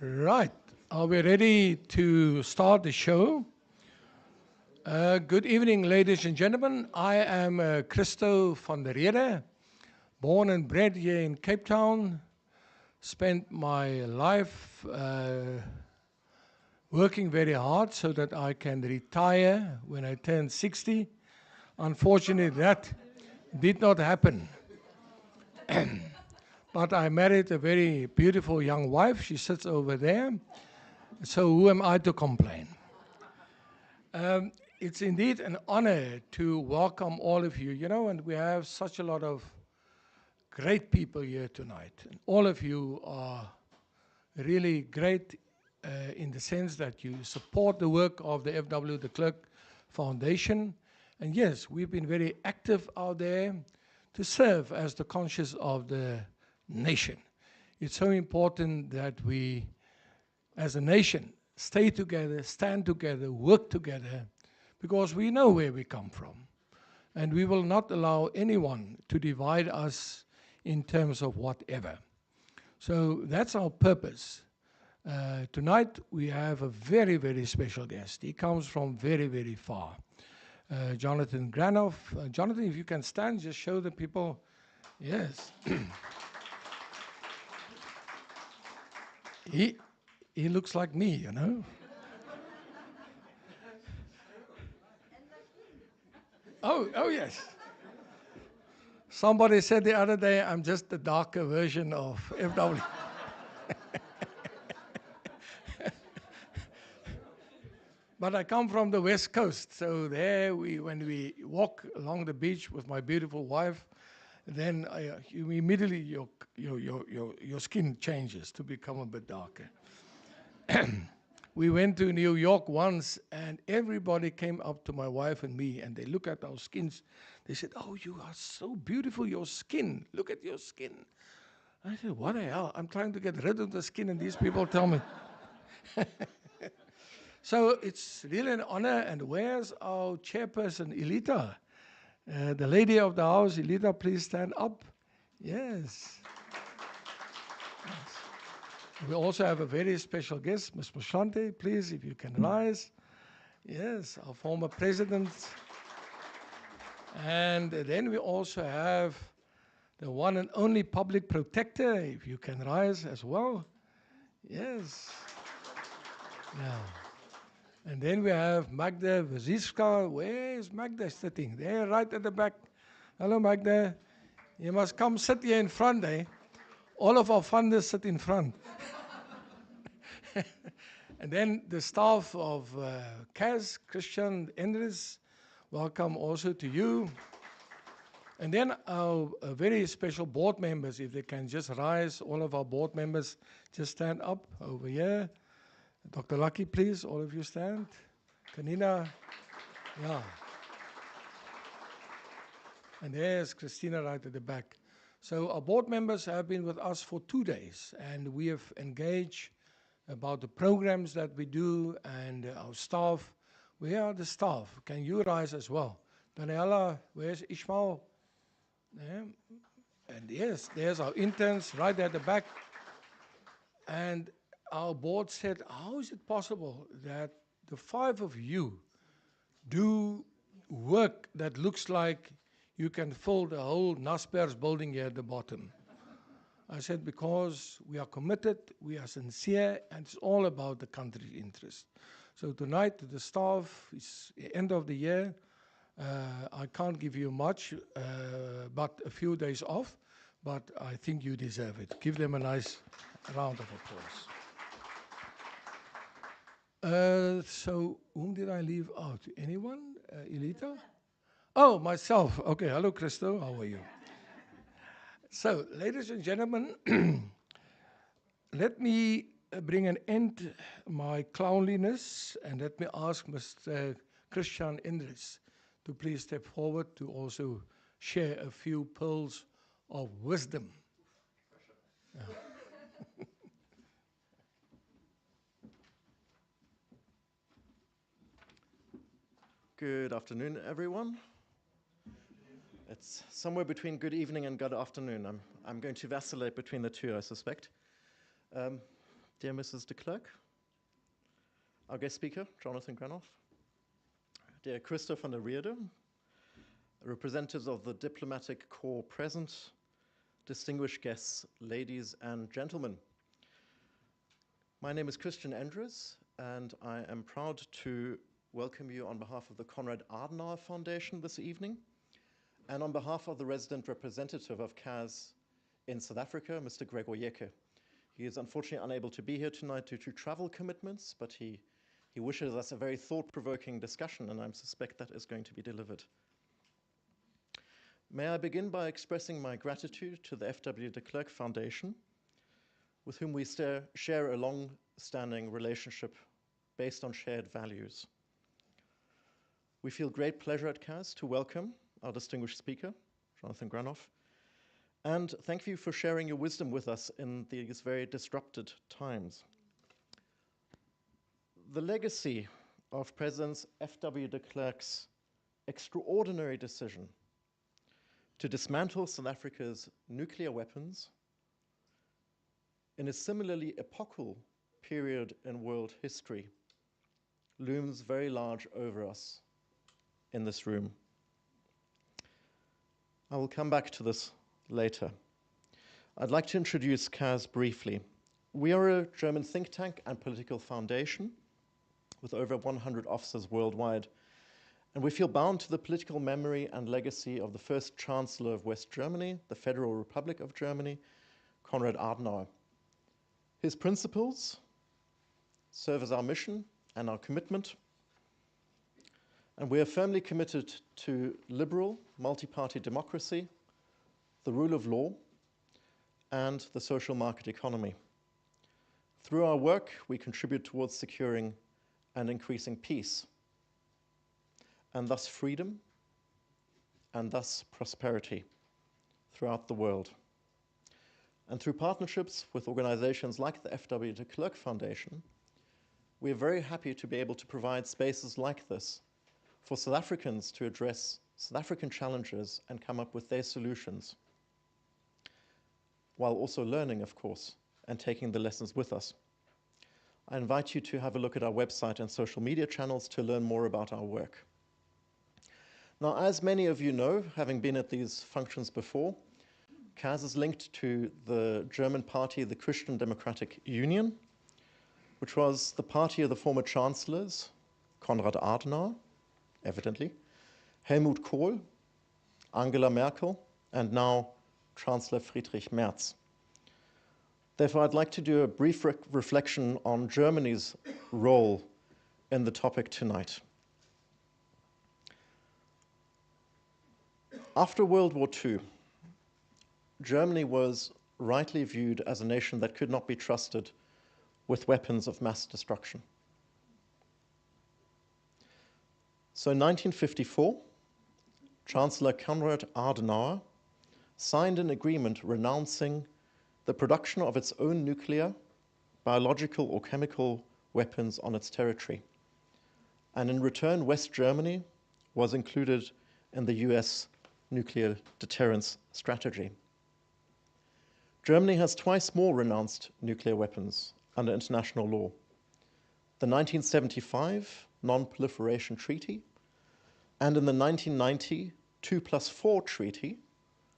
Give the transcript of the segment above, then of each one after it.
Right. Are we ready to start the show? Good evening, ladies and gentlemen. I am Christo van der Rede, born and bred here in Cape Town. Spent my life working very hard so that I can retire when I turn 60. Unfortunately, that did not happen. But I married a very beautiful young wife. She sits over there. So who am I to complain? It's indeed an honor to welcome all of you. You know, and we have such a lot of great people here tonight. And all of you are really great in the sense that you support the work of the FW de Klerk Foundation. And yes, we've been very active out there to serve as the conscience of the nation. It's so important that we, as a nation, stay together, stand together, work together, because we know where we come from. And we will not allow anyone to divide us in terms of whatever. So that's our purpose. Tonight we have a very, very special guest. He comes from very, very far. Jonathan Granoff. Jonathan, if you can stand, just show the people. Yes. He looks like me, you know. Oh yes. Somebody said the other day, I'm just the darker version of FW. But I come from the West Coast, so there when we walk along the beach with my beautiful wife, then you immediately your skin changes to become a bit darker. We went to New York once, and everybody came up to my wife and me, and they look at our skins. They said, "Oh, you are so beautiful, your skin. Look at your skin." I said, "What the hell? I'm trying to get rid of the skin, and these people tell me." So it's really an honor. And where's our chairperson, Elita? The lady of the house, Elita, please stand up. Yes. We also have a very special guest, Ms. Moshante, please, if you can rise. Yes, our former president. And then we also have the one and only public protector, if you can rise as well. Yes. Yeah. And then we have Magda Waziska. Where is Magda sitting? There, right at the back. Hello, Magda. You must come sit here in front, eh? All of our funders sit in front. And then the staff of CAS, Christian Endres, welcome also to you. And then our very special board members, if they can just rise, all of our board members just stand up over here. Dr. Lucky, please, all of you stand. Kanina, yeah. And there's Christina right at the back. So our board members have been with us for 2 days, and we have engaged about the programs that we do and our staff. Where are the staff? Can you rise as well? Daniela, where's Ishmael? Yeah. And yes, there's our interns right at the back. And our board said, how is it possible that the 5 of you do work that looks like you can fill the whole Naspers building here at the bottom? I said, because we are committed, we are sincere, and it's all about the country's interest. So tonight, the staff, it's the end of the year. I can't give you much, but a few days off, but I think you deserve it. Give them a nice round of applause. So whom did I leave out? Anyone? Elita? Oh, myself. Okay, hello, Christo. How are you? So, ladies and gentlemen, let me bring an end to my clowniness, and let me ask Mr. Christian Endres to please step forward to also share a few pearls of wisdom. Yeah. Good afternoon, everyone. It's somewhere between good evening and good afternoon. I'm going to vacillate between the two, I suspect. dear Mrs. de Klerk, our guest speaker, Jonathan Granoff, dear Christoph van der Riede, representatives of the diplomatic corps present, distinguished guests, ladies and gentlemen. My name is Christian Endres, and I am proud to welcome you on behalf of the Konrad Adenauer Foundation this evening, and on behalf of the resident representative of CAS in South Africa, Mr. Gregor Jecke. He is unfortunately unable to be here tonight due to travel commitments, but he wishes us a very thought-provoking discussion, and I suspect that is going to be delivered. May I begin by expressing my gratitude to the FW de Klerk Foundation, with whom we share a long-standing relationship based on shared values. We feel great pleasure at CAS to welcome our distinguished speaker, Jonathan Granoff, and thank you for sharing your wisdom with us in these very disrupted times. The legacy of President FW de Klerk's extraordinary decision to dismantle South Africa's nuclear weapons in a similarly epochal period in world history looms very large over us in this room. I will come back to this later. I'd like to introduce CAS briefly. We are a German think tank and political foundation with over 100 offices worldwide, and we feel bound to the political memory and legacy of the first Chancellor of West Germany, the Federal Republic of Germany, Konrad Adenauer. His principles serve as our mission and our commitment, and we are firmly committed to liberal, multi-party democracy, the rule of law, and the social market economy. Through our work, we contribute towards securing and increasing peace, and thus freedom, and thus prosperity throughout the world. And through partnerships with organizations like the FW de Klerk Foundation, we are very happy to be able to provide spaces like this for South Africans to address South African challenges and come up with their solutions, while also learning, of course, and taking the lessons with us. I invite you to have a look at our website and social media channels to learn more about our work. Now, as many of you know, having been at these functions before, CAS is linked to the German party, the Christian Democratic Union, which was the party of the former chancellors, Konrad Adenauer, evidently, Helmut Kohl, Angela Merkel, and now Chancellor Friedrich Merz. Therefore, I'd like to do a brief reflection on Germany's role in the topic tonight. After World War II, Germany was rightly viewed as a nation that could not be trusted with weapons of mass destruction. So in 1954, Chancellor Konrad Adenauer signed an agreement renouncing the production of its own nuclear, biological, or chemical weapons on its territory. And in return, West Germany was included in the US nuclear deterrence strategy. Germany has twice more renounced nuclear weapons under international law. The 1975 Non-Proliferation Treaty, and in the 1990 2+4 Treaty,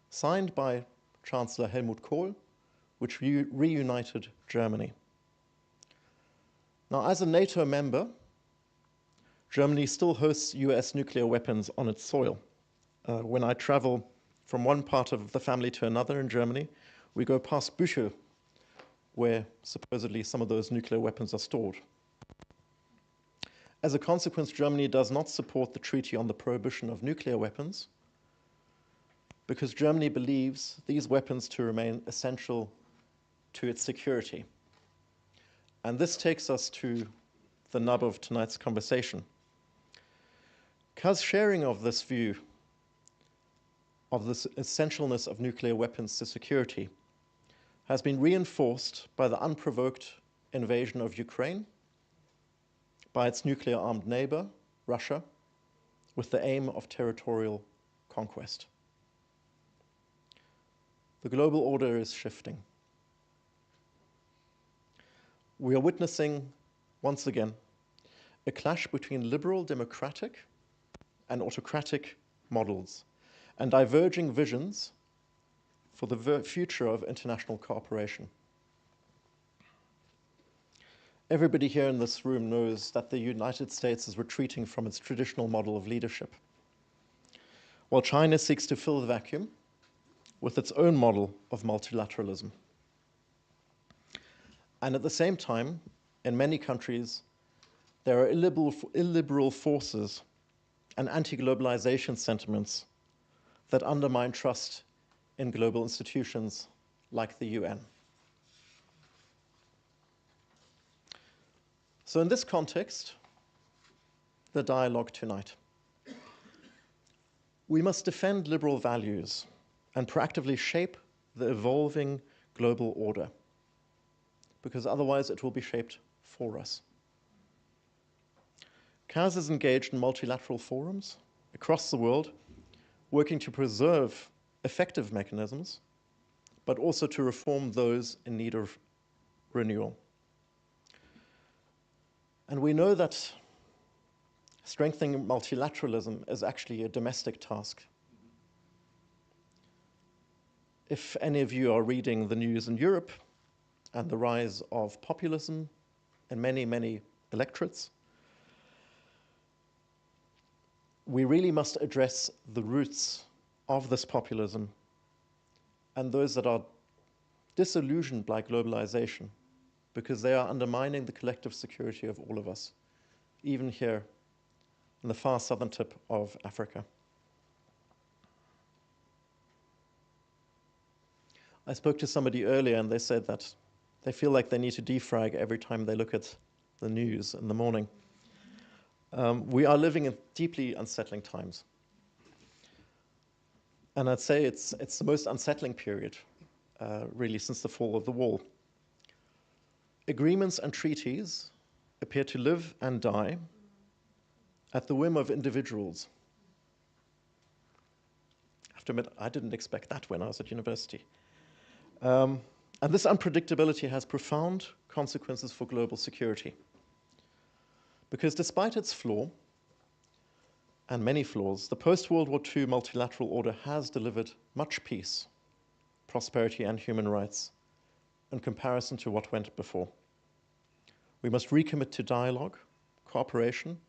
signed by Chancellor Helmut Kohl, which reunited Germany. Now, as a NATO member, Germany still hosts US nuclear weapons on its soil. When I travel from one part of the family to another in Germany, we go past Bücher, where supposedly some of those nuclear weapons are stored. As a consequence, Germany does not support the Treaty on the Prohibition of Nuclear Weapons, because Germany believes these weapons to remain essential to its security. And this takes us to the nub of tonight's conversation. CAS' sharing of this view of the essentialness of nuclear weapons to security has been reinforced by the unprovoked invasion of Ukraine, by its nuclear-armed neighbor, Russia, with the aim of territorial conquest. The global order is shifting. we are witnessing, once again, a clash between liberal democratic and autocratic models and diverging visions for the future of international cooperation. Everybody here in this room knows that the United States is retreating from its traditional model of leadership, while China seeks to fill the vacuum with its own model of multilateralism. And at the same time, in many countries, there are illiberal forces and anti-globalization sentiments that undermine trust in global institutions like the UN. So in this context, the dialogue tonight. We must defend liberal values and proactively shape the evolving global order, because otherwise it will be shaped for us. CAS is engaged in multilateral forums across the world, working to preserve effective mechanisms, but also to reform those in need of renewal. And we know that strengthening multilateralism is actually a domestic task. If any of you are reading the news in Europe and the rise of populism in many, many electorates, we really must address the roots of this populism and those that are disillusioned by globalization, because they are undermining the collective security of all of us, even here in the far southern tip of Africa. I spoke to somebody earlier and they said that they feel like they need to defrag every time they look at the news in the morning. We are living in deeply unsettling times. And I'd say it's the most unsettling period, really, since the fall of the wall. Agreements and treaties appear to live and die at the whim of individuals. I have to admit, I didn't expect that when I was at university. And this unpredictability has profound consequences for global security. Because despite its flaw, and many flaws, the post-World War II multilateral order has delivered much peace, prosperity, and human rights in comparison to what went before. We must recommit to dialogue, cooperation,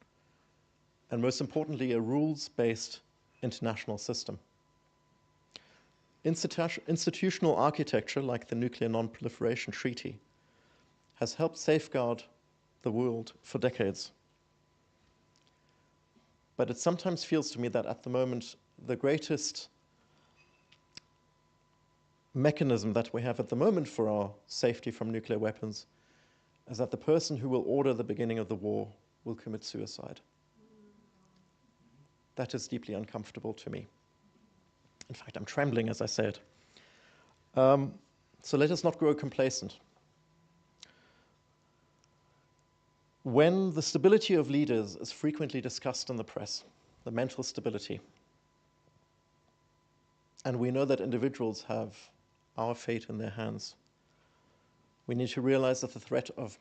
and most importantly, a rules-based international system. Institutional architecture, like the Nuclear Non-Proliferation Treaty, has helped safeguard the world for decades. But it sometimes feels to me that at the moment, the greatest mechanism that we have at the moment for our safety from nuclear weapons is that the person who will order the beginning of the war will commit suicide. That is deeply uncomfortable to me. In fact, I'm trembling as I say it. So let us not grow complacent. When the stability of leaders is frequently discussed in the press, the mental stability, and we know that individuals have our fate in their hands, we need to realize that the threat of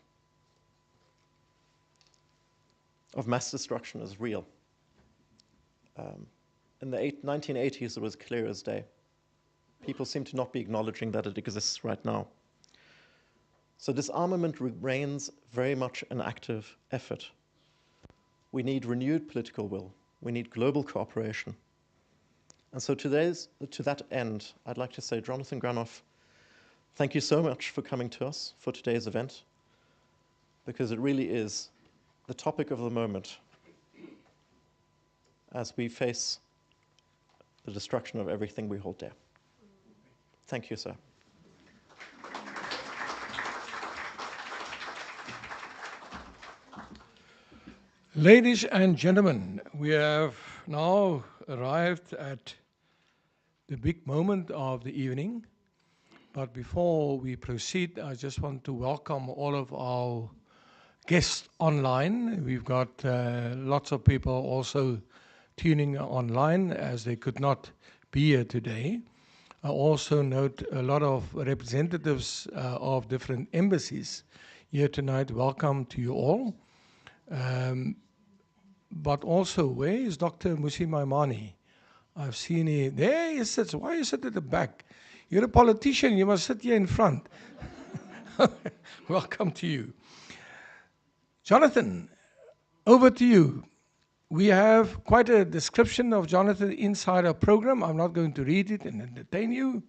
mass destruction is real. In the 1980s, it was clear as day. People seem to not be acknowledging that it exists right now. So disarmament remains very much an active effort. We need renewed political will. We need global cooperation. And so to that end, I'd like to say, Jonathan Granoff, thank you so much for coming to us for today's event, because it really is the topic of the moment as we face the destruction of everything we hold dear. Thank you, sir. Ladies and gentlemen, we have now arrived at the big moment of the evening. But before we proceed, I just want to welcome all of our guests online. We've got lots of people also tuning online as they could not be here today. I also note a lot of representatives of different embassies here tonight. Welcome to you all. But also, where is Dr. Musi Maimani? I've seen him. There he sits. Why you sit at the back? You're a politician. You must sit here in front. Welcome to you. Jonathan, over to you. We have quite a description of Jonathan inside our program. I'm not going to read it and entertain you.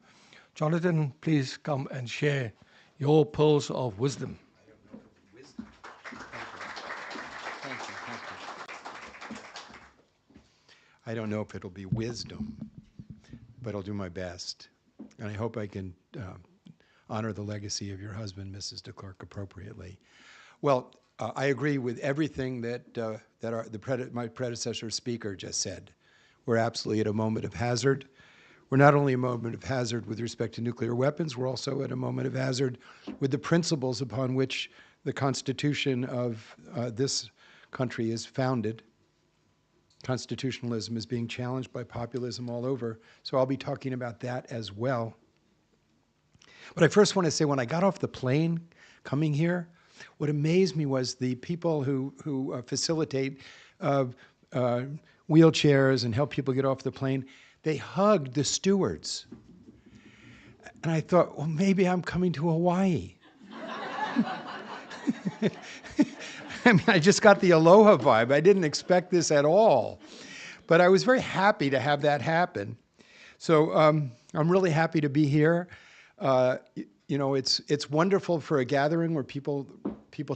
Jonathan, please come and share your pearls of wisdom. I don't know if it'll be wisdom, but I'll do my best. And I hope I can honor the legacy of your husband, Mrs. de Klerk, appropriately. Well, I agree with everything that my predecessor speaker just said. We're absolutely at a moment of hazard. We're not only a moment of hazard with respect to nuclear weapons, we're also at a moment of hazard with the principles upon which the Constitution of this country is founded. Constitutionalism is being challenged by populism all over, so I'll be talking about that as well. But I first want to say, when I got off the plane coming here, what amazed me was the people who facilitate wheelchairs and help people get off the plane. They hugged the stewards. And I thought, well, maybe I'm coming to Hawaii. I mean, I just got the aloha vibe. I didn't expect this at all. But I was very happy to have that happen. So I'm really happy to be here. You know, it's wonderful for a gathering where people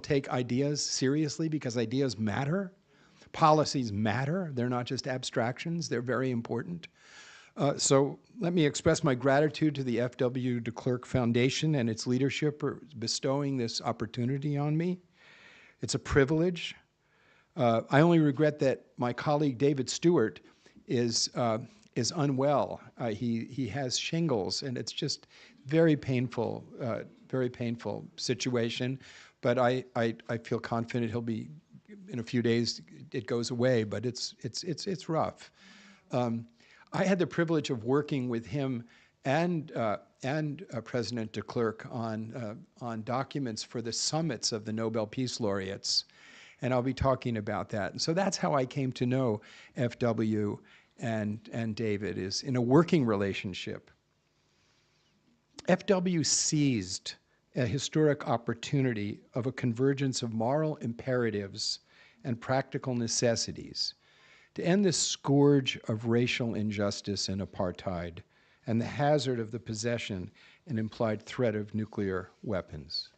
take ideas seriously, because ideas matter. Policies matter. They're not just abstractions. They're very important. So let me express my gratitude to the FW de Klerk Foundation and its leadership for bestowing this opportunity on me. It's a privilege. I only regret that my colleague David Stewart is unwell. He has shingles, and it's just very painful situation. But I feel confident he'll be, in a few days it goes away. But it's rough. I had the privilege of working with him and President de Klerk on documents for the summits of the Nobel Peace Laureates, and I'll be talking about that. And so that's how I came to know FW and David, is in a working relationship. FW seized a historic opportunity of a convergence of moral imperatives and practical necessities to end the scourge of racial injustice and apartheid and the hazard of the possession and implied threat of nuclear weapons.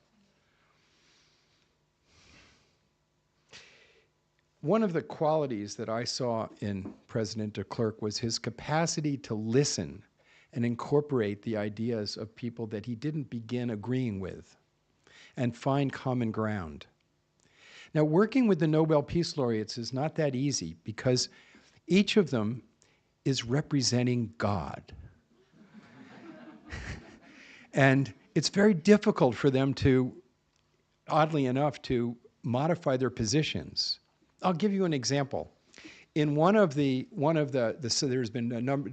One of the qualities that I saw in President de Klerk was his capacity to listen and incorporate the ideas of people that he didn't begin agreeing with and find common ground. Now, working with the Nobel Peace Laureates is not that easy, because each of them is representing God. And it's very difficult for them to, oddly enough, to modify their positions. I'll give you an example. In so there's been a number,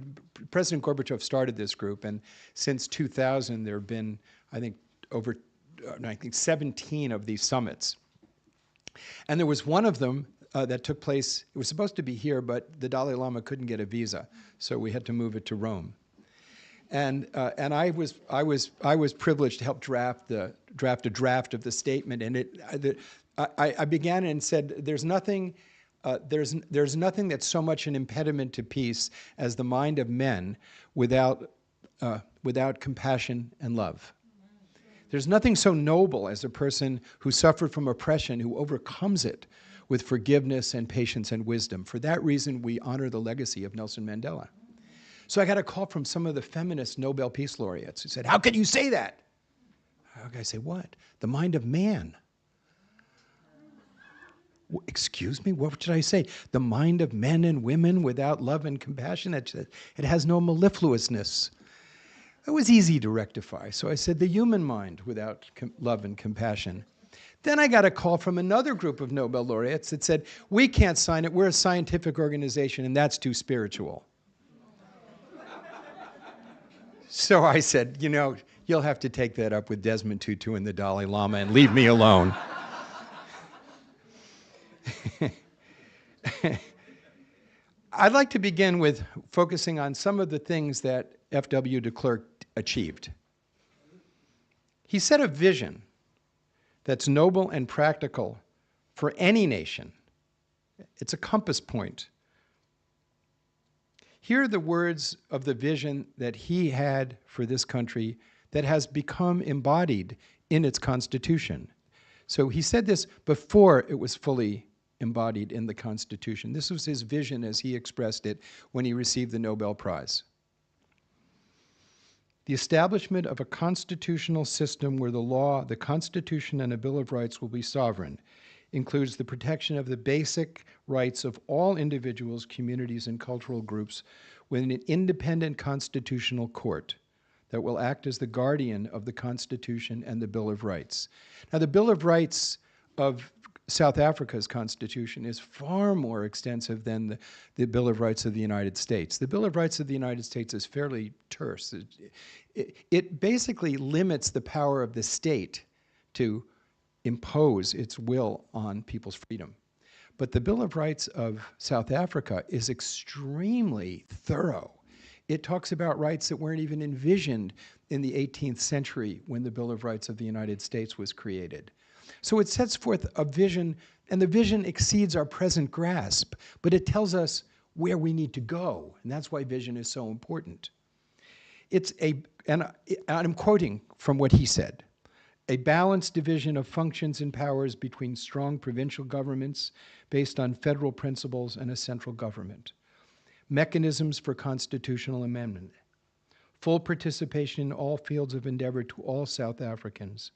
President Gorbachev started this group, and since 2000 there have been, I think, 17 of these summits. And there was one of them that took place, it was supposed to be here, but the Dalai Lama couldn't get a visa, so we had to move it to Rome. And I was privileged to help draft a draft of the statement, and I began and said, there's nothing that's so much an impediment to peace as the mind of men without compassion and love. There's nothing so noble as a person who suffered from oppression who overcomes it with forgiveness and patience and wisdom. For that reason, we honor the legacy of Nelson Mandela. So I got a call from some of the feminist Nobel Peace Laureates who said, how can you say that? How can I say what? The mind of man. Excuse me, what did I say? The mind of men and women without love and compassion? It has no mellifluousness. It was easy to rectify. So I said the human mind without love and compassion. Then I got a call from another group of Nobel laureates that said, we can't sign it, we're a scientific organization, and that's too spiritual. So I said, you know, you'll have to take that up with Desmond Tutu and the Dalai Lama and leave me alone. I'd like to begin with focusing on some of the things that FW de Klerk achieved. He set a vision that's noble and practical for any nation. It's a compass point. Here are the words of the vision that he had for this country that has become embodied in its Constitution. So he said this before it was fully embodied in the Constitution. This was his vision as he expressed it when he received the Nobel Prize. The establishment of a constitutional system where the law, the Constitution, and a Bill of Rights will be sovereign includes the protection of the basic rights of all individuals, communities, and cultural groups within an independent constitutional court that will act as the guardian of the Constitution and the Bill of Rights. Now, the Bill of Rights of South Africa's constitution is far more extensive than the Bill of Rights of the United States. The Bill of Rights of the United States is fairly terse. It basically limits the power of the state to impose its will on people's freedom. But the Bill of Rights of South Africa is extremely thorough. It talks about rights that weren't even envisioned in the 18th century when the Bill of Rights of the United States was created. So it sets forth a vision, and the vision exceeds our present grasp, but it tells us where we need to go, and that's why vision is so important. And I'm quoting from what he said, a balanced division of functions and powers between strong provincial governments based on federal principles and a central government. Mechanisms for constitutional amendment. Full participation in all fields of endeavor to all South Africans.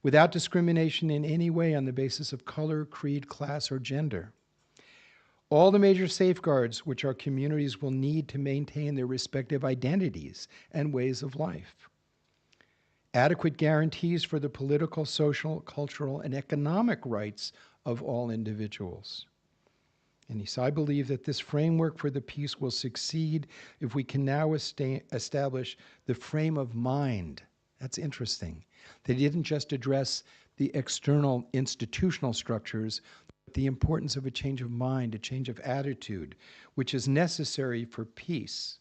Without discrimination in any way on the basis of color, creed, class, or gender. All the major safeguards which our communities will need to maintain their respective identities and ways of life. Adequate guarantees for the political, social, cultural, and economic rights of all individuals. And he said, I believe that this framework for the peace will succeed if we can now establish the frame of mind. That's interesting. They didn't just address the external institutional structures, but the importance of a change of mind, a change of attitude, which is necessary for peace.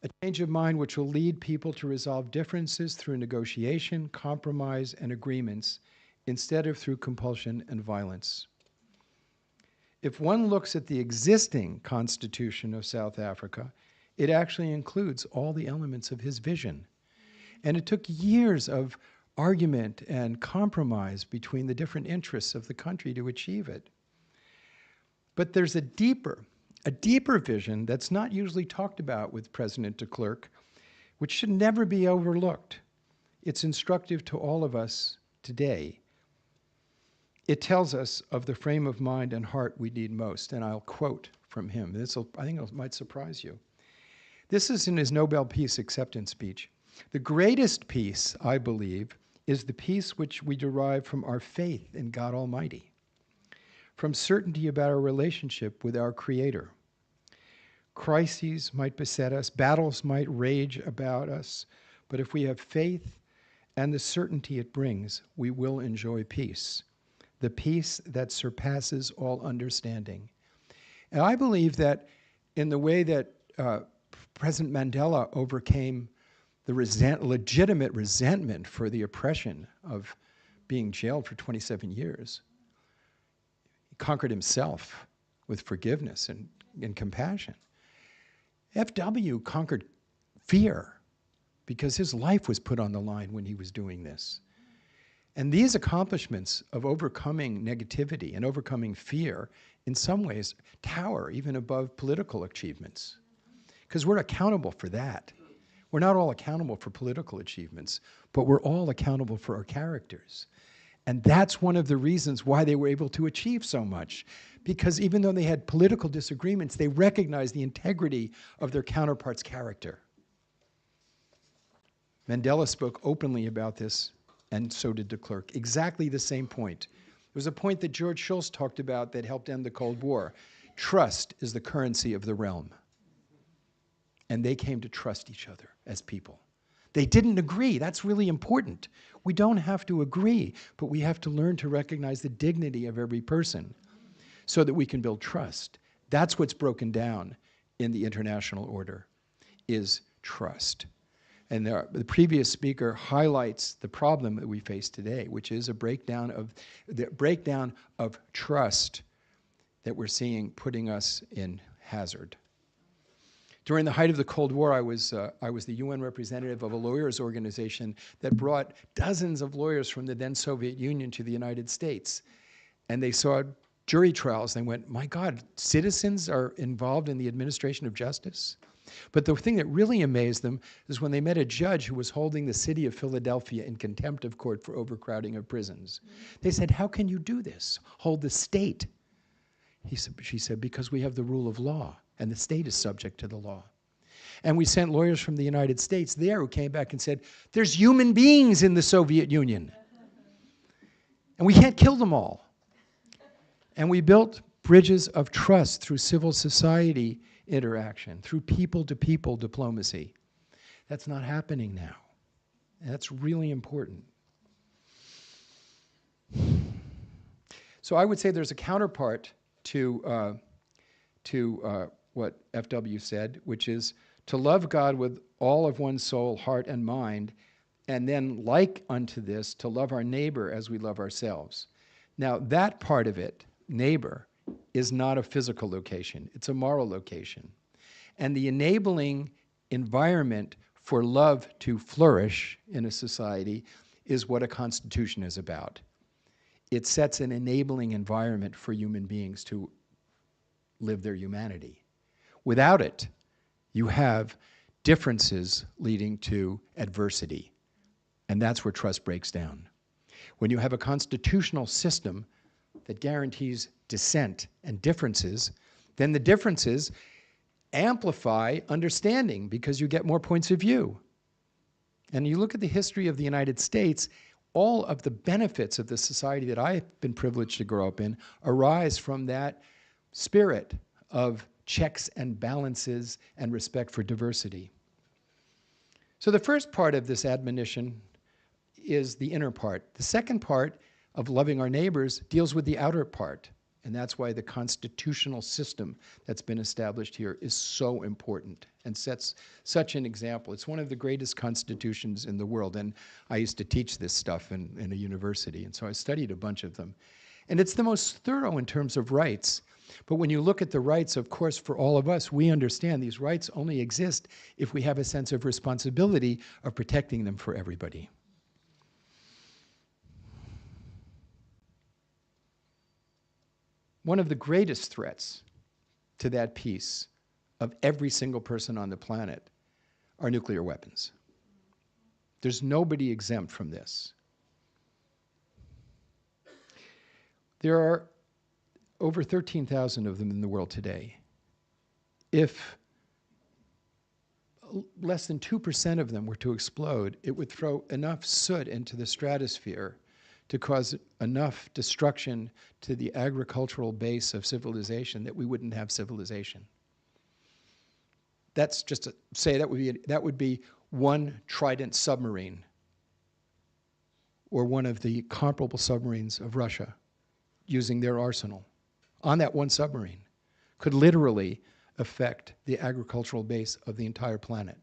A change of mind which will lead people to resolve differences through negotiation, compromise, and agreements, instead of through compulsion and violence. If one looks at the existing Constitution of South Africa, it actually includes all the elements of his vision. And it took years of argument and compromise between the different interests of the country to achieve it. But there's a deeper vision that's not usually talked about with President de Klerk, which should never be overlooked. It's instructive to all of us today. It tells us of the frame of mind and heart we need most, and I'll quote from him. I think it might surprise you. This is in his Nobel Peace Acceptance speech. The greatest peace, I believe, is the peace which we derive from our faith in God Almighty, from certainty about our relationship with our Creator. Crises might beset us, battles might rage about us, but if we have faith and the certainty it brings, we will enjoy peace, the peace that surpasses all understanding. And I believe that in the way that President Mandela overcame the legitimate resentment for the oppression of being jailed for 27 years, he conquered himself with forgiveness and compassion. FW conquered fear because his life was put on the line when he was doing this. And these accomplishments of overcoming negativity and overcoming fear in some ways tower even above political achievements, because we're accountable for that. We're not all accountable for political achievements, but we're all accountable for our characters. And that's one of the reasons why they were able to achieve so much, because even though they had political disagreements, they recognized the integrity of their counterpart's character. Mandela spoke openly about this, and so did de Klerk. Exactly the same point. It was a point that George Shultz talked about that helped end the Cold War. Trust is the currency of the realm. And they came to trust each other as people. They didn't agree. That's really important. We don't have to agree, but we have to learn to recognize the dignity of every person so that we can build trust. That's what's broken down in the international order, is trust. And the previous speaker highlights the problem that we face today, which is a breakdown of trust that we're seeing putting us in hazard. During the height of the Cold War, I was the UN representative of a lawyers' organization that brought dozens of lawyers from the then Soviet Union to the United States. And they saw jury trials. They went, my God, citizens are involved in the administration of justice? But the thing that really amazed them is when they met a judge who was holding the city of Philadelphia in contempt of court for overcrowding of prisons. They said, how can you do this? Hold the state. She said, because we have the rule of law, and the state is subject to the law. And we sent lawyers from the United States there who came back and said, there's human beings in the Soviet Union. And we can't kill them all. And we built bridges of trust through civil society interaction, through people-to-people diplomacy. That's not happening now. And that's really important. So I would say there's a counterpart to what FW said, which is to love God with all of one's soul, heart, and mind, and then, like unto this, to love our neighbor as we love ourselves. Now, that part of it, neighbor, is not a physical location. It's a moral location. And the enabling environment for love to flourish in a society is what a constitution is about. It sets an enabling environment for human beings to live their humanity. Without it, you have differences leading to adversity. And that's where trust breaks down. When you have a constitutional system that guarantees dissent and differences, then the differences amplify understanding because you get more points of view. And you look at the history of the United States, all of the benefits of the society that I've been privileged to grow up in arise from that spirit of checks and balances and respect for diversity. So the first part of this admonition is the inner part. The second part of loving our neighbors deals with the outer part. And that's why the constitutional system that's been established here is so important and sets such an example. It's one of the greatest constitutions in the world. And I used to teach this stuff in a university. And so I studied a bunch of them. And it's the most thorough in terms of rights. But when you look at the rights, of course, for all of us, we understand these rights only exist if we have a sense of responsibility of protecting them for everybody. One of the greatest threats to that peace of every single person on the planet are nuclear weapons. There's nobody exempt from this. There are over 13,000 of them in the world today. If less than 2% of them were to explode, it would throw enough soot into the stratosphere to cause enough destruction to the agricultural base of civilization that we wouldn't have civilization. That's just to say that would be one Trident submarine or one of the comparable submarines of Russia using their arsenal on that one submarine could literally affect the agricultural base of the entire planet.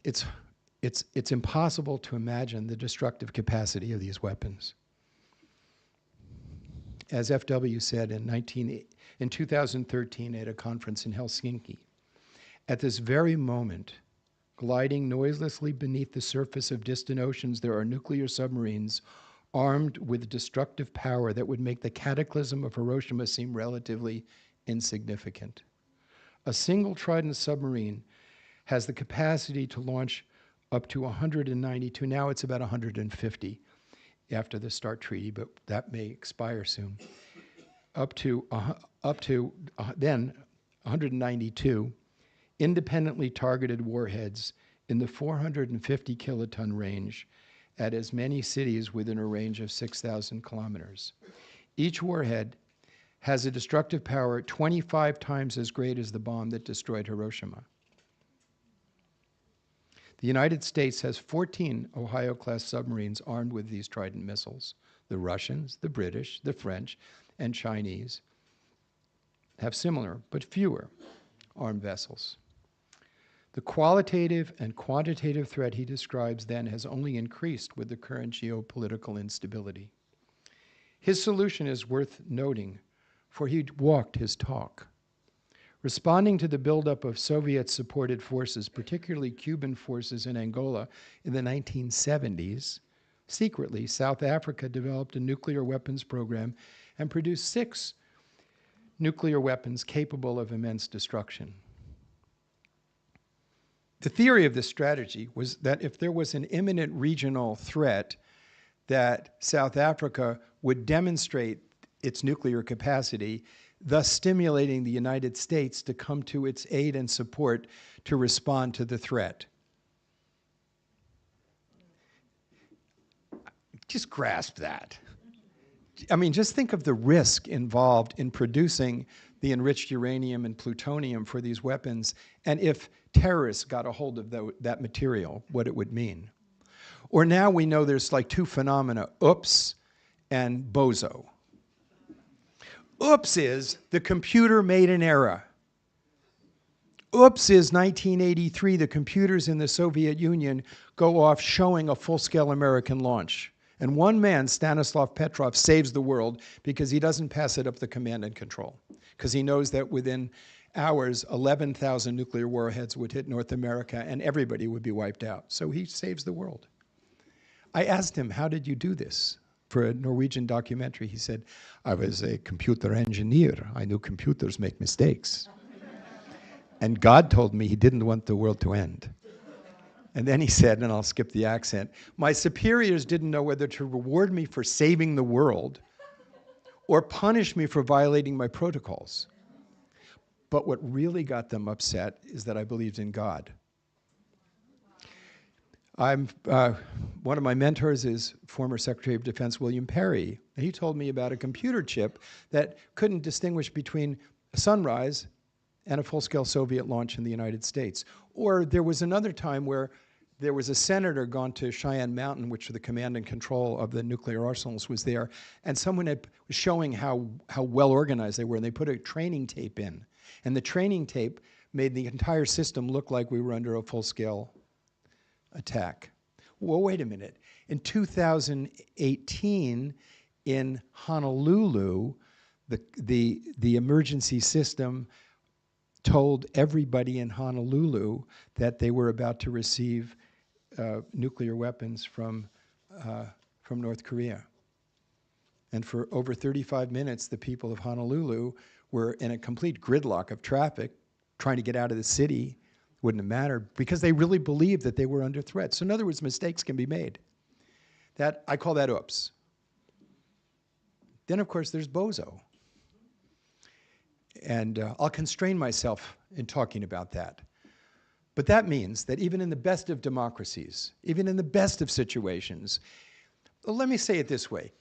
It's impossible to imagine the destructive capacity of these weapons. As FW said in 2013 at a conference in Helsinki, at this very moment, gliding noiselessly beneath the surface of distant oceans, there are nuclear submarines armed with destructive power that would make the cataclysm of Hiroshima seem relatively insignificant. A single Trident submarine has the capacity to launch up to 192. Now it's about 150 after the START treaty, but that may expire soon. Up to then 192 independently targeted warheads in the 450 kiloton range at as many cities within a range of 6,000 kilometers. Each warhead has a destructive power 25 times as great as the bomb that destroyed Hiroshima. The United States has 14 Ohio-class submarines armed with these Trident missiles. The Russians, the British, the French, and Chinese have similar, but fewer, armed vessels. The qualitative and quantitative threat he describes then has only increased with the current geopolitical instability. His solution is worth noting, for he walked his talk. Responding to the buildup of Soviet-supported forces, particularly Cuban forces in Angola in the 1970s, secretly, South Africa developed a nuclear weapons program and produced 6 nuclear weapons capable of immense destruction. The theory of this strategy was that if there was an imminent regional threat, that South Africa would demonstrate its nuclear capacity, thus stimulating the United States to come to its aid and support to respond to the threat. Just grasp that. I mean, just think of the risk involved in producing the enriched uranium and plutonium for these weapons, and if terrorists got a hold of that material, what it would mean. Or now we know there's like 2 phenomena, oops and bozo. Oops is the computer made an error. Oops is 1983, the computers in the Soviet Union go off showing a full-scale American launch. And one man, Stanislav Petrov, saves the world because he doesn't pass it up the command and control. Because he knows that within hours, 11,000 nuclear warheads would hit North America and everybody would be wiped out. So he saves the world. I asked him, how did you do this? For a Norwegian documentary, he said, I was a computer engineer. I knew computers make mistakes. And God told me he didn't want the world to end. And then he said, and I'll skip the accent, my superiors didn't know whether to reward me for saving the world or punish me for violating my protocols. But what really got them upset is that I believed in God. One of my mentors is former Secretary of Defense William Perry. And he told me about a computer chip that couldn't distinguish between a sunrise and a full-scale Soviet launch in the United States. Or there was another time where there was a senator gone to Cheyenne Mountain, which the command and control of the nuclear arsenals was there, and someone was showing how well organized they were, and they put a training tape in. And the training tape made the entire system look like we were under a full-scale attack. Well, wait a minute. In 2018, in Honolulu, the emergency system told everybody in Honolulu that they were about to receive nuclear weapons from North Korea. And for over 35 minutes, the people of Honolulu were in a complete gridlock of traffic, trying to get out of the city. Wouldn't have mattered, because they really believed that they were under threat. So in other words, mistakes can be made. I call that oops. Then, of course, there's bozo. And I'll constrain myself in talking about that. But that means that even in the best of democracies, even in the best of situations, let me say it this way.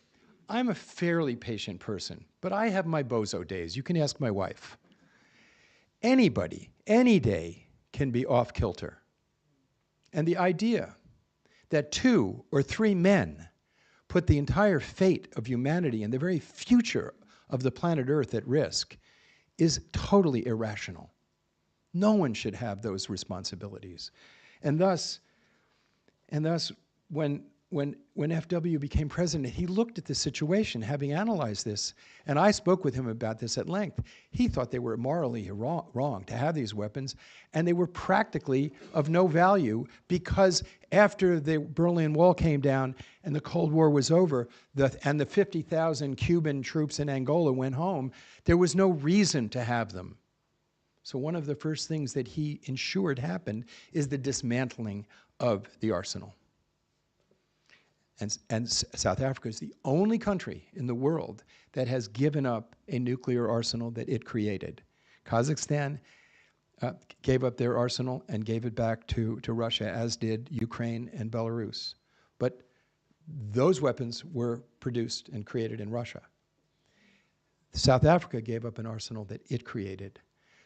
I'm a fairly patient person, but I have my bozo days. You can ask my wife. Anybody, any day, can be off kilter. And the idea that 2 or 3 men put the entire fate of humanity and the very future of the planet Earth at risk is totally irrational. No one should have those responsibilities. And thus when FW became president, he looked at the situation, having analyzed this, and I spoke with him about this at length. He thought they were morally wrong to have these weapons, and they were practically of no value, because after the Berlin Wall came down and the Cold War was over, and the 50,000 Cuban troops in Angola went home, there was no reason to have them. So one of the first things that he ensured happened is the dismantling of the arsenal. And South Africa is the only country in the world that has given up a nuclear arsenal that it created. Kazakhstan gave up their arsenal and gave it back to Russia, as did Ukraine and Belarus. But those weapons were produced and created in Russia. South Africa gave up an arsenal that it created.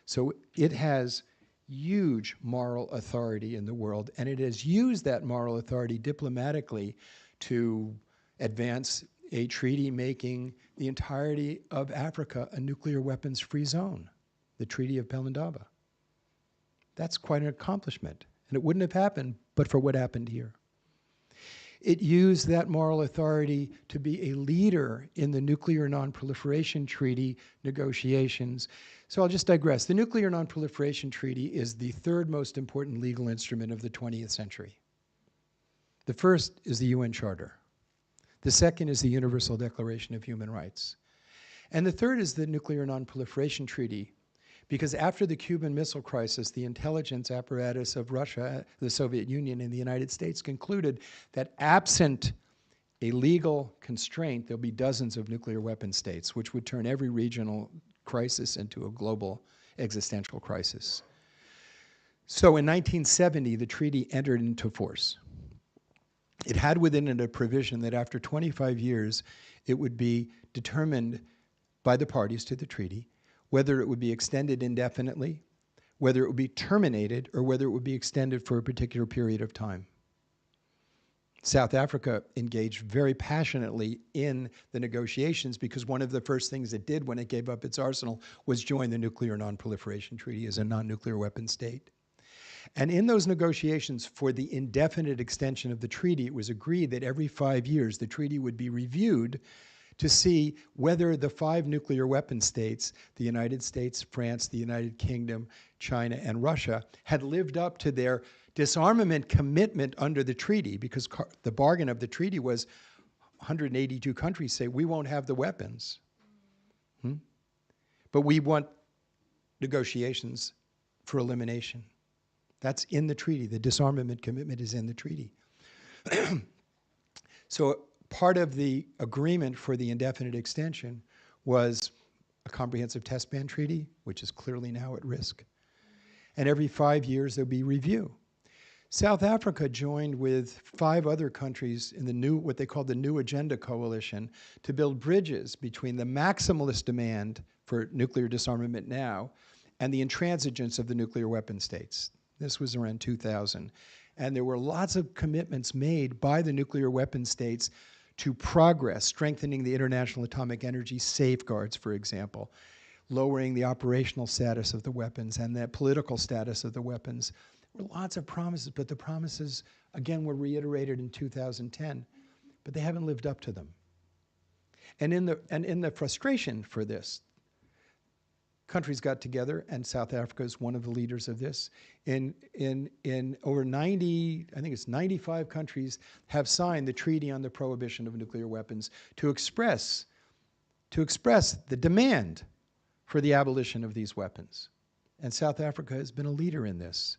So it has huge moral authority in the world, and it has used that moral authority diplomatically to advance a treaty making the entirety of Africa a nuclear weapons-free zone, the Treaty of Pelindaba. That's quite an accomplishment, and it wouldn't have happened but for what happened here. It used that moral authority to be a leader in the Nuclear Non-Proliferation Treaty negotiations. So I'll just digress. The Nuclear Non-Proliferation Treaty is the third most important legal instrument of the 20th century. The first is the UN Charter. The second is the Universal Declaration of Human Rights. And the third is the Nuclear Non-Proliferation Treaty, because after the Cuban Missile Crisis, the intelligence apparatus of Russia, the Soviet Union, and the United States concluded that absent a legal constraint, there'll be dozens of nuclear weapon states, which would turn every regional crisis into a global existential crisis. So in 1970, the treaty entered into force. It had within it a provision that after 25 years, it would be determined by the parties to the treaty whether it would be extended indefinitely, whether it would be terminated, or whether it would be extended for a particular period of time. South Africa engaged very passionately in the negotiations because one of the first things it did when it gave up its arsenal was join the Nuclear Non-Proliferation Treaty as a non-nuclear weapon state. And in those negotiations for the indefinite extension of the treaty, it was agreed that every 5 years the treaty would be reviewed to see whether the 5 nuclear weapon states, the United States, France, the United Kingdom, China, and Russia, had lived up to their disarmament commitment under the treaty, because the bargain of the treaty was 182 countries say, we won't have the weapons. But we want negotiations for elimination. That's in the treaty. The disarmament commitment is in the treaty. So part of the agreement for the indefinite extension was a comprehensive test ban treaty, which is clearly now at risk. And every 5 years there'll be review. South Africa joined with 5 other countries in the new, what they called the New Agenda Coalition, to build bridges between the maximalist demand for nuclear disarmament now and the intransigence of the nuclear weapon states. This was around 2000. And there were lots of commitments made by the nuclear weapon states to progress, strengthening the international atomic energy safeguards, for example, lowering the operational status of the weapons and the political status of the weapons. There were lots of promises, but the promises, again, were reiterated in 2010, but they haven't lived up to them. And in the frustration for this, countries got together, and South Africa is one of the leaders of this. In over 90, I think it's 95 countries have signed the Treaty on the Prohibition of Nuclear Weapons to express the demand for the abolition of these weapons. And South Africa has been a leader in this.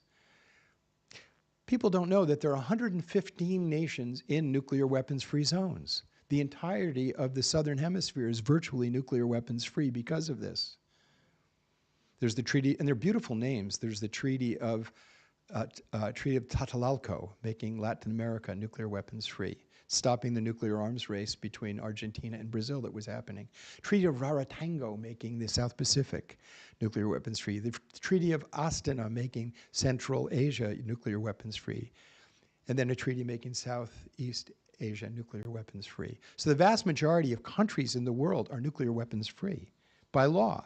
People don't know that there are 115 nations in nuclear weapons-free zones. The entirety of the Southern Hemisphere is virtually nuclear weapons-free because of this. There's the treaty, and they're beautiful names. There's the Treaty of Tlatelolco, making Latin America nuclear weapons-free, stopping the nuclear arms race between Argentina and Brazil that was happening. Treaty of Rarotonga, making the South Pacific nuclear weapons-free. The Treaty of Astana, making Central Asia nuclear weapons-free. And then a treaty making Southeast Asia nuclear weapons-free. So the vast majority of countries in the world are nuclear weapons-free by law.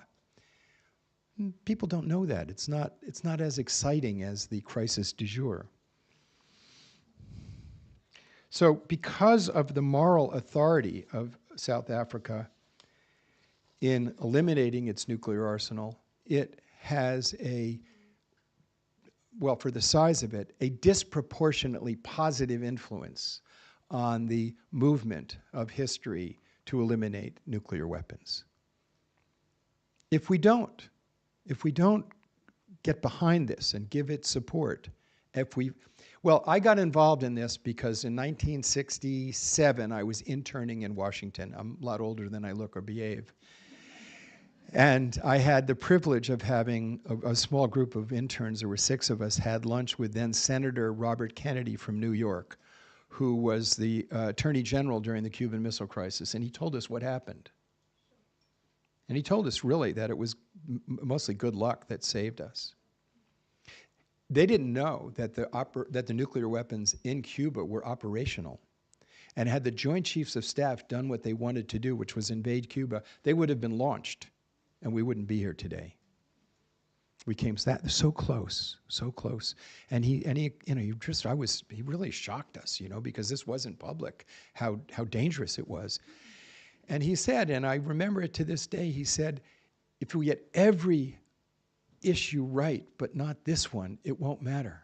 People don't know that. It's not as exciting as the crisis du jour. So because of the moral authority of South Africa in eliminating its nuclear arsenal, it has for the size of it, a disproportionately positive influence on the movement of history to eliminate nuclear weapons. If we don't get behind this and give it support, I got involved in this because in 1967, I was interning in Washington. I'm a lot older than I look or behave. And I had the privilege of having a small group of interns, there were 6 of us, had lunch with then Senator Robert Kennedy from New York, who was the Attorney General during the Cuban Missile Crisis, and he told us what happened. And he told us really that it was mostly good luck that saved us. They didn't know that the nuclear weapons in Cuba were operational. And had the Joint Chiefs of Staff done what they wanted to do, which was invade Cuba, they would have been launched, and we wouldn't be here today. We came so close, so close. And he really shocked us, because this wasn't public, how dangerous it was. And he said, and I remember it to this day, he said, if we get every issue right, but not this one, it won't matter.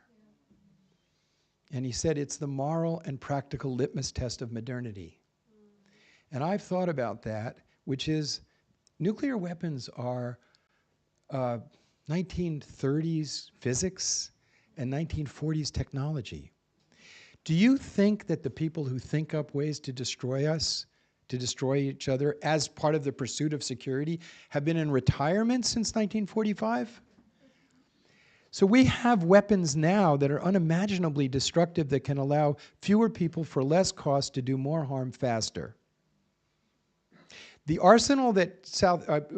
And he said, it's the moral and practical litmus test of modernity. And I've thought about that, which is nuclear weapons are 1930s physics and 1940s technology. Do you think that the people who think up ways to destroy us, to destroy each other as part of the pursuit of security, have been in retirement since 1945? So we have weapons now that are unimaginably destructive that can allow fewer people for less cost to do more harm faster. The arsenal that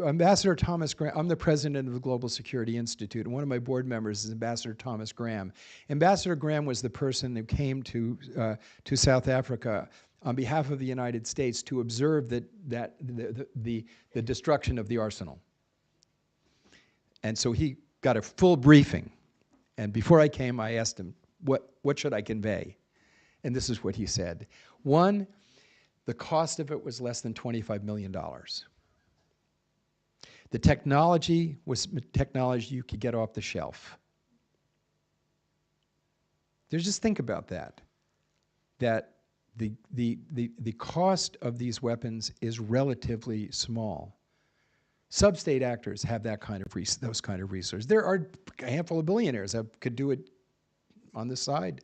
Ambassador Thomas Graham, I'm the president of the Global Security Institute, and one of my board members is Ambassador Thomas Graham. Ambassador Graham was the person who came to South Africa on behalf of the United States to observe the destruction of the arsenal. And so he got a full briefing. And before I came, I asked him, what should I convey? And this is what he said. One, the cost of it was less than $25 million. The technology was technology you could get off the shelf. Just think about that. That the cost of these weapons is relatively small. Sub-state actors have those kind of resources. There are a handful of billionaires that could do it on the side.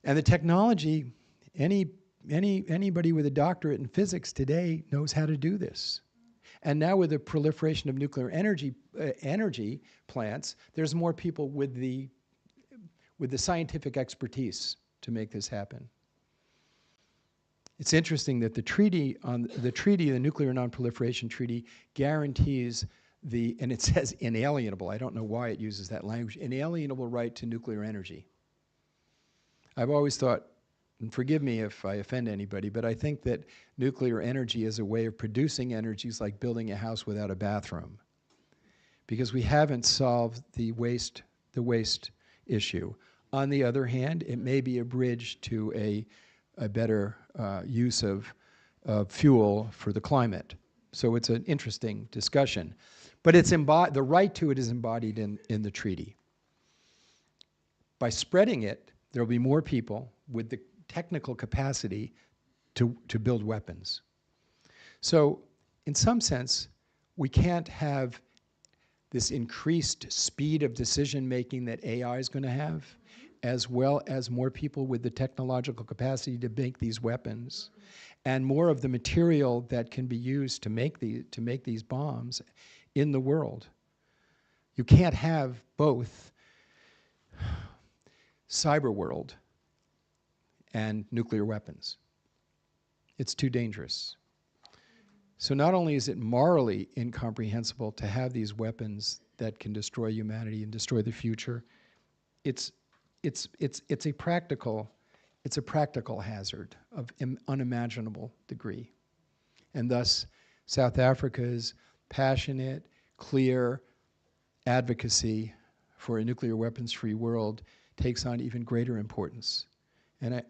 And the technology, anybody with a doctorate in physics today knows how to do this. And now with the proliferation of nuclear energy plants, there's more people with the scientific expertise to make this happen. It's interesting that the Nuclear Non-Proliferation Treaty guarantees and it says inalienable, I don't know why it uses that language, inalienable right to nuclear energy. I've always thought, and forgive me if I offend anybody, but I think that nuclear energy is a way of producing energies like building a house without a bathroom, because we haven't solved the waste issue. On the other hand, it may be a bridge to a better use of fuel for the climate. So it's an interesting discussion. But the right to it is embodied in the treaty. By spreading it, there will be more people with the technical capacity to build weapons. So in some sense, we can't have this increased speed of decision-making that AI is going to have, as well as more people with the technological capacity to make these weapons, and more of the material that can be used to make these bombs in the world. You can't have both cyber world and nuclear weapons. It's too dangerous. So not only is it morally incomprehensible to have these weapons that can destroy humanity and destroy the future, it's a practical hazard of unimaginable degree. And thus, South Africa's passionate, clear advocacy for a nuclear weapons-free world takes on even greater importance. And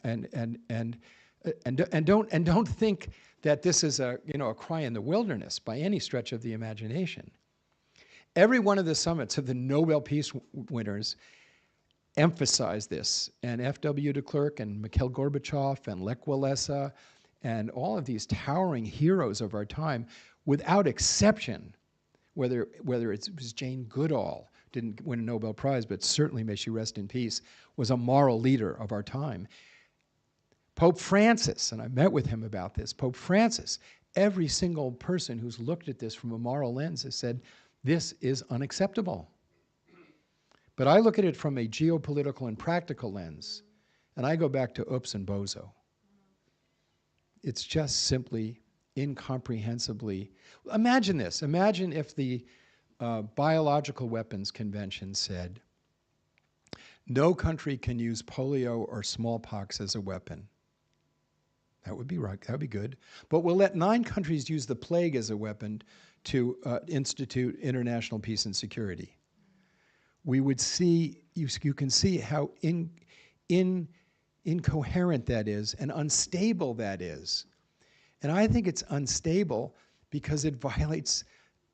don't think that this is a cry in the wilderness by any stretch of the imagination. Every one of the summits of the Nobel Peace winners emphasize this, and FW de Klerk and Mikhail Gorbachev and Lech Walesa and all of these towering heroes of our time, without exception, whether it was Jane Goodall, didn't win a Nobel Prize, but certainly, may she rest in peace, was a moral leader of our time. Pope Francis, and I met with him about this, Pope Francis, every single person who's looked at this from a moral lens has said, this is unacceptable. But I look at it from a geopolitical and practical lens, and I go back to oops and bozo. It's just simply incomprehensibly. Imagine this. Imagine if the Biological Weapons Convention said, no country can use polio or smallpox as a weapon. That would be right. That would be good. But we'll let 9 countries use the plague as a weapon to institute international peace and security. We would see, you can see how incoherent that is and unstable that is. And I think it's unstable because it violates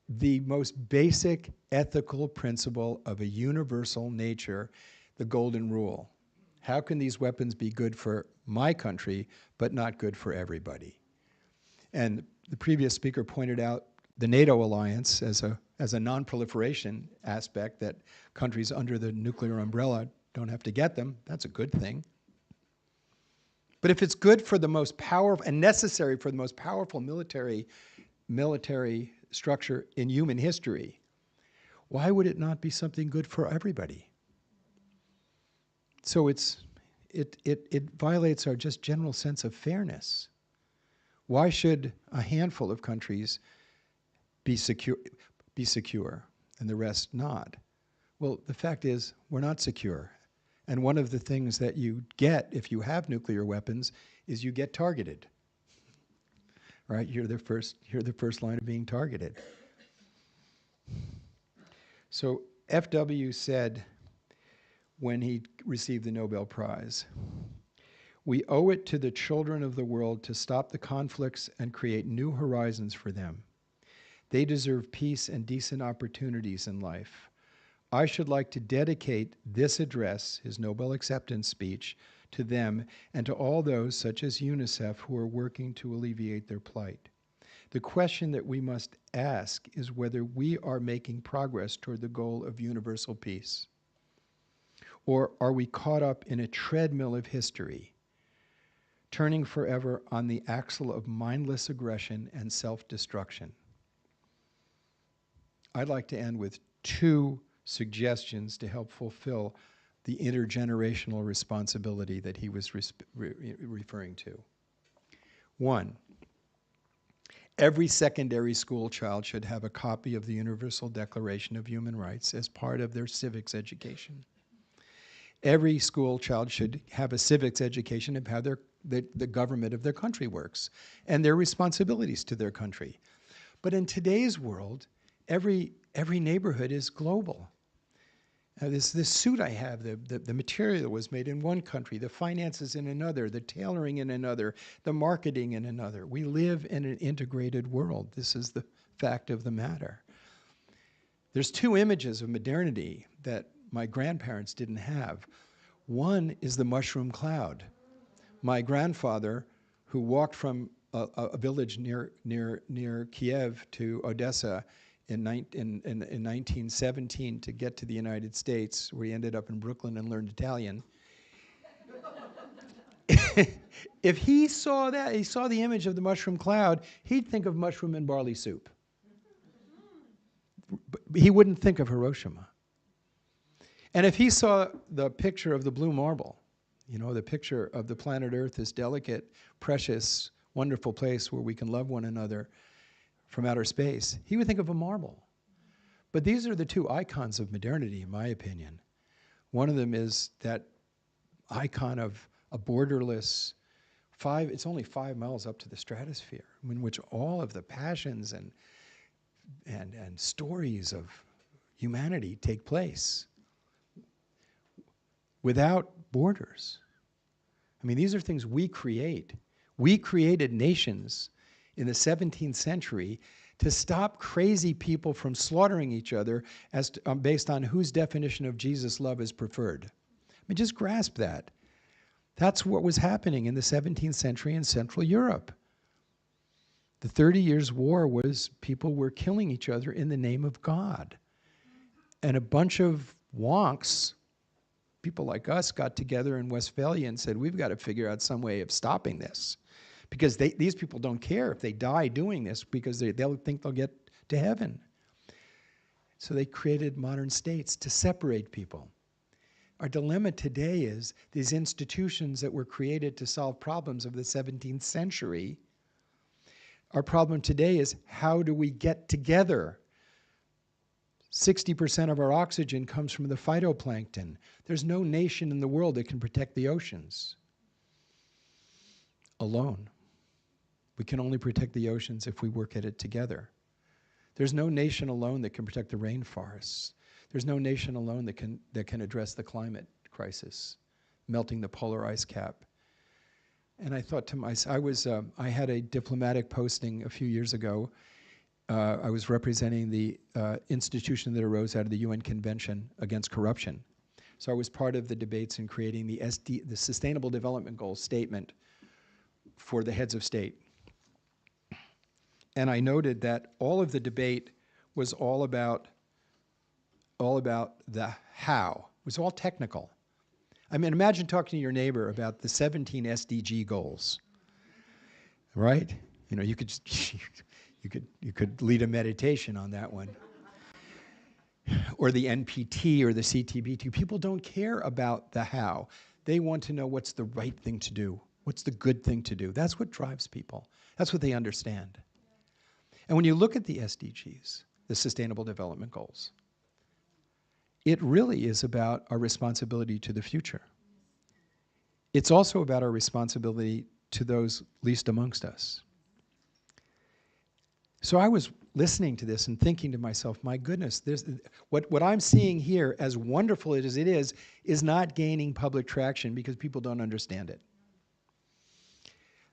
the most basic ethical principle of a universal nature, the golden rule. How can these weapons be good for my country, but not good for everybody? And the previous speaker pointed out the NATO alliance as a non-proliferation aspect, that countries under the nuclear umbrella don't have to get them. That's a good thing. But if it's good for the most powerful and necessary for the most powerful military structure in human history, why would it not be something good for everybody? So it violates our just general sense of fairness. Why should a handful of countries be secure and the rest not? Well, the fact is we're not secure. And one of the things that you get if you have nuclear weapons is you get targeted. Right? You're the first line of being targeted. So FW said when he received the Nobel Prize, we owe it to the children of the world to stop the conflicts and create new horizons for them. They deserve peace and decent opportunities in life. I should like to dedicate this address, his Nobel acceptance speech, to them and to all those, such as UNICEF, who are working to alleviate their plight. The question that we must ask is whether we are making progress toward the goal of universal peace. Or are we caught up in a treadmill of history, turning forever on the axle of mindless aggression and self-destruction? I'd like to end with 2 suggestions to help fulfill the intergenerational responsibility that he was referring to. 1, every secondary school child should have a copy of the Universal Declaration of Human Rights as part of their civics education. Every school child should have a civics education of how the government of their country works and their responsibilities to their country. But in today's world, every neighborhood is global. This suit I have, the material was made in one country, the finances in another, the tailoring in another, the marketing in another. We live in an integrated world. This is the fact of the matter. There's 2 images of modernity that my grandparents didn't have. One is the mushroom cloud. My grandfather, who walked from a village near Kiev to Odessa in 1917 to get to the United States, where he ended up in Brooklyn and learned Italian. If he saw that, he saw the image of the mushroom cloud, he'd think of mushroom and barley soup. But he wouldn't think of Hiroshima. And if he saw the picture of the blue marble, you know, the picture of the planet Earth, this delicate, precious, wonderful place where we can love one another from outer space, he would think of a marble. But these are the 2 icons of modernity, in my opinion. One of them is that icon of a borderless it's only 5 miles up to the stratosphere, in which all of the passions and stories of humanity take place without borders. I mean, these are things we create. We created nations in the 17th century to stop crazy people from slaughtering each other based on whose definition of Jesus' love is preferred. I mean, just grasp that. That's what was happening in the 17th century in Central Europe. The 30 Years' War was people were killing each other in the name of God. And a bunch of wonks, people like us, got together in Westphalia and said, we've got to figure out some way of stopping this. Because these people don't care if they die doing this because they'll think they'll get to heaven. So they created modern states to separate people. Our dilemma today is these institutions that were created to solve problems of the 17th century Our problem today is, how do we get together? 60% of our oxygen comes from the phytoplankton. There's no nation in the world that can protect the oceans alone. We can only protect the oceans if we work at it together. There's no nation alone that can protect the rainforests. There's no nation alone that can address the climate crisis, melting the polar ice cap. And I thought to myself, I had a diplomatic posting a few years ago. I was representing the institution that arose out of the UN Convention Against Corruption. So I was part of the debates in creating the Sustainable Development Goals statement for the heads of state. And I noted that all of the debate was all about the how. It was all technical. I mean, imagine talking to your neighbor about the 17 SDG goals, right? You know, you could lead a meditation on that one. Or the NPT or the CTBT. People don't care about the how. They want to know what's the right thing to do. What's the good thing to do? That's what drives people. That's what they understand. And when you look at the SDGs, the Sustainable Development Goals, it really is about our responsibility to the future. It's also about our responsibility to those least amongst us. So I was listening to this and thinking to myself, my goodness, what I'm seeing here, as wonderful as it is not gaining public traction because people don't understand it.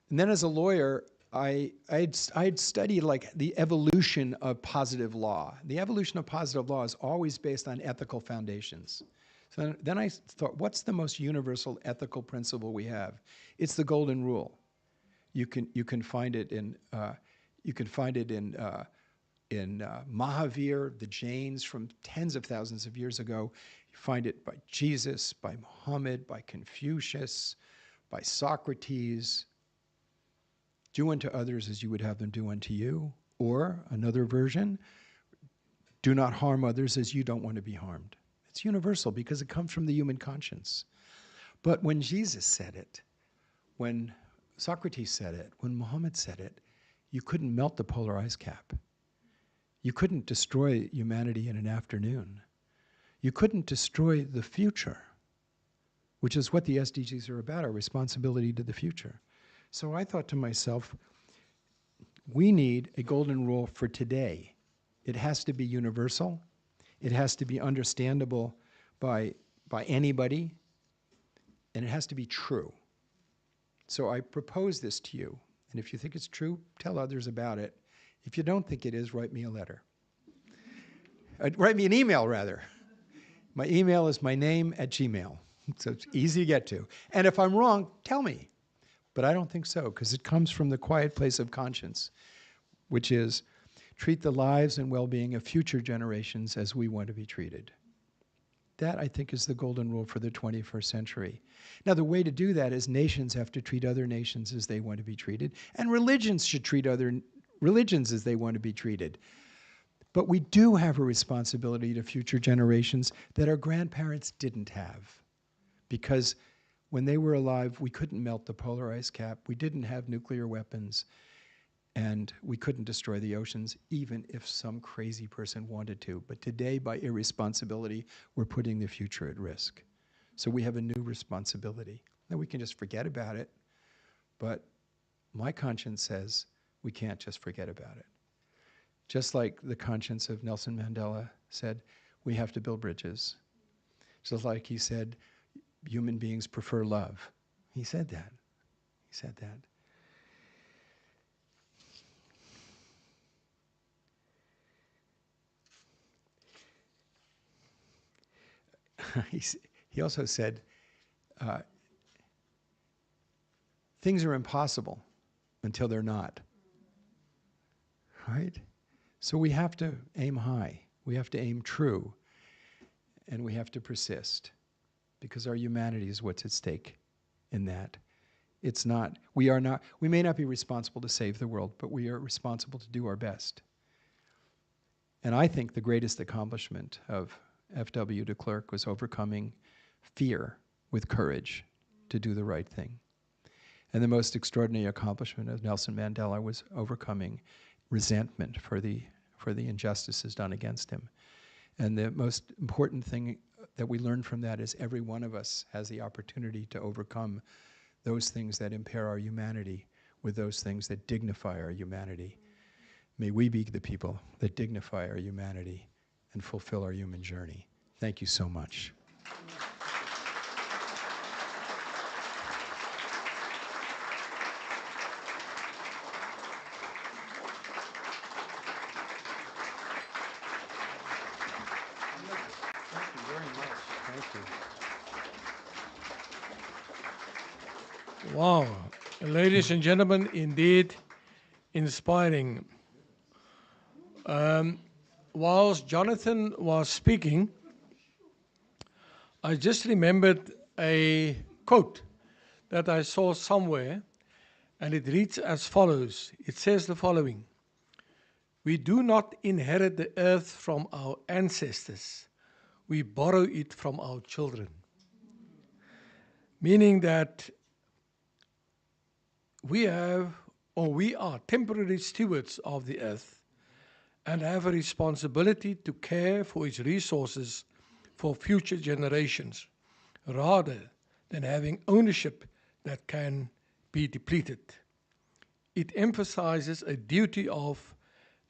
And then as a lawyer, I'd studied like the evolution of positive law. The evolution of positive law is always based on ethical foundations. So then I thought, what's the most universal ethical principle we have? It's the golden rule. You can find it in Mahavir, the Jains from tens of thousands of years ago. You find it by Jesus, by Muhammad, by Confucius, by Socrates. Do unto others as you would have them do unto you. Or another version, do not harm others as you don't want to be harmed. It's universal because it comes from the human conscience. But when Jesus said it, when Socrates said it, when Muhammad said it, you couldn't melt the polar ice cap. You couldn't destroy humanity in an afternoon. You couldn't destroy the future, which is what the SDGs are about, our responsibility to the future. So I thought to myself, we need a golden rule for today. It has to be universal. It has to be understandable by anybody. And it has to be true. So I propose this to you. And if you think it's true, tell others about it. If you don't think it is, write me a letter. Write me an email, rather. My email is my name @gmail. So it's easy to get to. And if I'm wrong, tell me. But I don't think so, because it comes from the quiet place of conscience, which is treat the lives and well-being of future generations as we want to be treated. That, I think, is the golden rule for the 21st century. Now, the way to do that is nations have to treat other nations as they want to be treated, and religions should treat other religions as they want to be treated. But we do have a responsibility to future generations that our grandparents didn't have, because when they were alive, we couldn't melt the polar ice cap, we didn't have nuclear weapons, and we couldn't destroy the oceans, even if some crazy person wanted to. But today, by irresponsibility, we're putting the future at risk. So we have a new responsibility. Now, we can just forget about it, but my conscience says we can't just forget about it. Just like the conscience of Nelson Mandela said, we have to build bridges. Just like he said, human beings prefer love. He said that. He said that. He also said, things are impossible until they're not. Right? So we have to aim high. We have to aim true. And we have to persist. Because our humanity is what's at stake in that. It's not, we may not be responsible to save the world, but we are responsible to do our best. And I think the greatest accomplishment of FW de Klerk was overcoming fear with courage to do the right thing. And the most extraordinary accomplishment of Nelson Mandela was overcoming resentment for the injustices done against him. And the most important thing that we learn from that is every one of us has the opportunity to overcome those things that impair our humanity with those things that dignify our humanity. May we be the people that dignify our humanity and fulfill our human journey. Thank you so much. Wow, ladies and gentlemen, indeed inspiring. Whilst Jonathan was speaking, I just remembered a quote that I saw somewhere, and it reads as follows. It says the following: "We do not inherit the earth from our ancestors, we borrow it from our children." Meaning that we are temporary stewards of the earth and have a responsibility to care for its resources for future generations, rather than having ownership that can be depleted. It emphasizes a duty of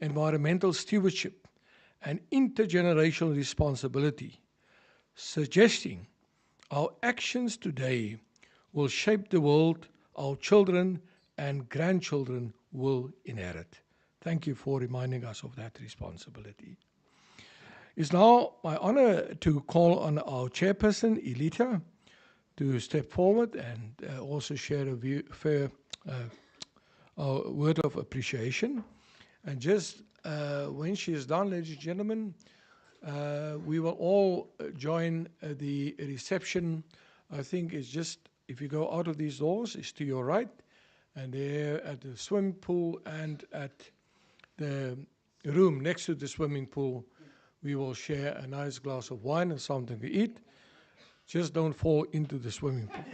environmental stewardship and intergenerational responsibility, suggesting our actions today will shape the world our children and grandchildren will inherit. Thank you for reminding us of that responsibility. It's now my honor to call on our chairperson, Elita, to step forward and also share a word of appreciation. And just when she is done, ladies and gentlemen, we will all join the reception. I think it's just, if you go out of these doors, it's to your right, and there at the swimming pool and at the room next to the swimming pool, we will share a nice glass of wine and something to eat. Just don't fall into the swimming pool.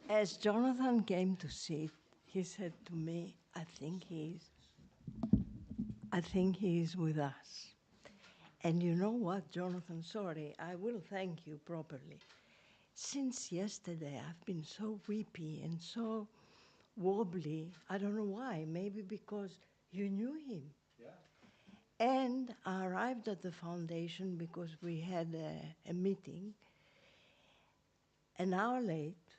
As Jonathan came to sit, he said to me, I think he is with us. And you know what, Jonathan, sorry, I will thank you properly. Since yesterday, I've been so weepy and so wobbly. I don't know why, maybe because you knew him. Yeah. And I arrived at the foundation because we had a meeting an hour late,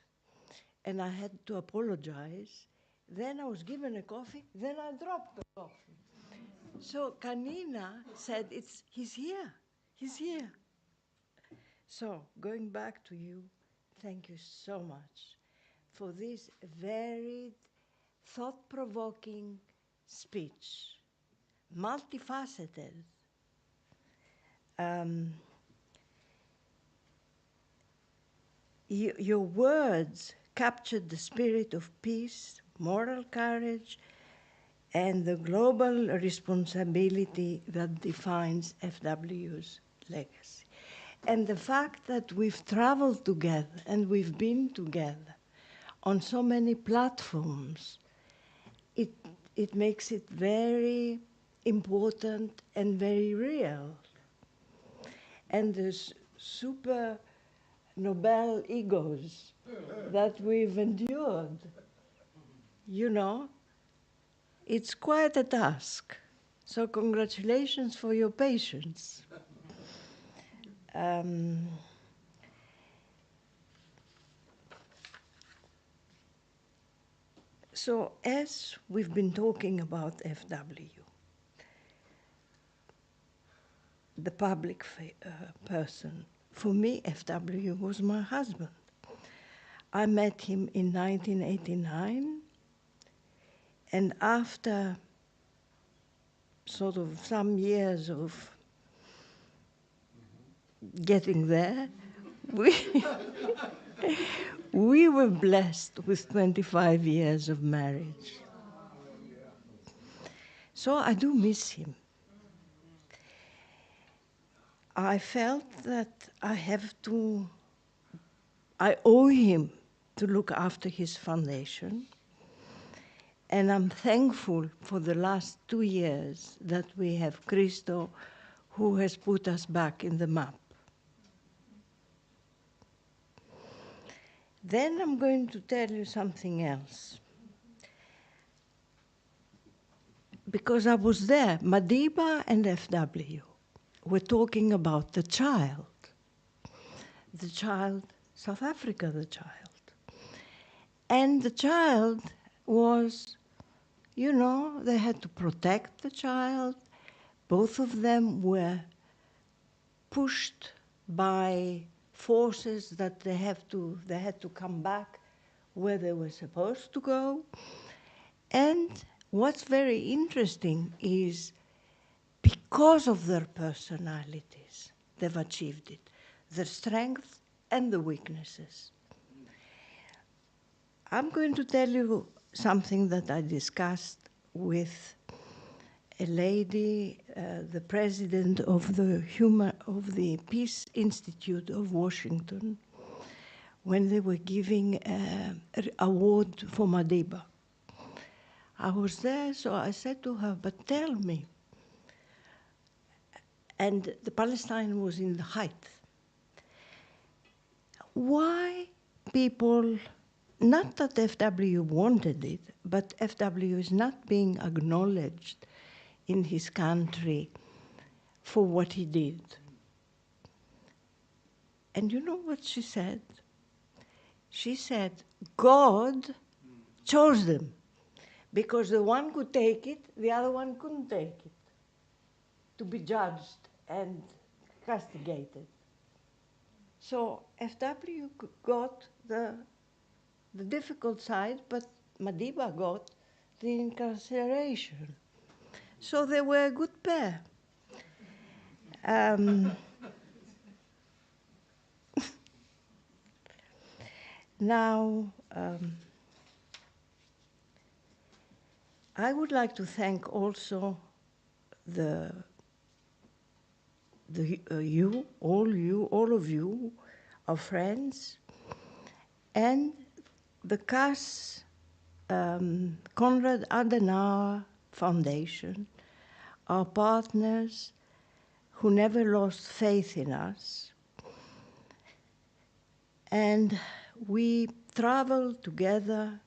and I had to apologize. Then I was given a coffee, then I dropped the coffee. So Kanina said, he's here. So going back to you, thank you so much for this very thought-provoking speech, multifaceted. Your words captured the spirit of peace, moral courage, and the global responsibility that defines FW's legacy. And the fact that we've traveled together and we've been together on so many platforms, it makes it very important and very real. And the super Nobel egos that we've endured, you know, it's quite a task. So congratulations for your patience. So as we've been talking about FW, the public person, for me, FW was my husband. I met him in 1989, and after sort of some years of getting there, we were blessed with 25 years of marriage. So I do miss him. I felt that I have to I owe him to look after his foundation. And I'm thankful for the last 2 years that we have Christo, who has put us back in the map. Then I'm going to tell you something else. Because I was there, Madiba and FW were talking about the child, South Africa, the child. And the child was, you know, they had to protect the child. Both of them were pushed by forces that they had to come back where they were supposed to go. And what's very interesting is because of their personalities, they've achieved it, their strengths and the weaknesses. I'm going to tell you something that I discussed with a lady, the president of the Peace Institute of Washington, when they were giving an award for Madiba. I was there, so I said to her, but tell me, and the Palestine was in the height, why people, not that FW wanted it, but FW is not being acknowledged in his country for what he did. And you know what she said? She said, God chose them because the one could take it, the other one couldn't take it, to be judged and castigated. So FW got the difficult side, but Madiba got the incarceration. So they were a good pair. Now, I would like to thank also all of you, our friends, and the CAS Konrad Adenauer Foundation, our partners who never lost faith in us. And we traveled together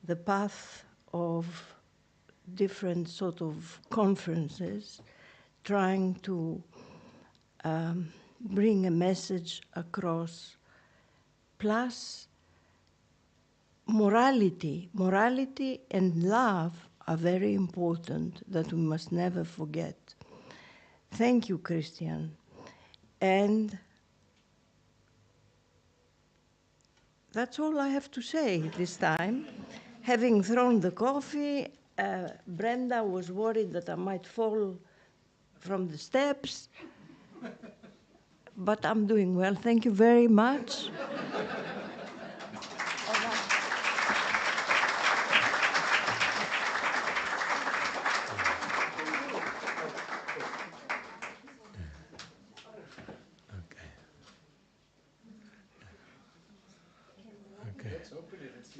the path of different sort of conferences, trying to bring a message across, plus morality. Morality and love are very important that we must never forget. Thank you, Christian. And that's all I have to say this time. Having thrown the coffee, Brenda was worried that I might fall from the steps, but I'm doing well. Thank you very much.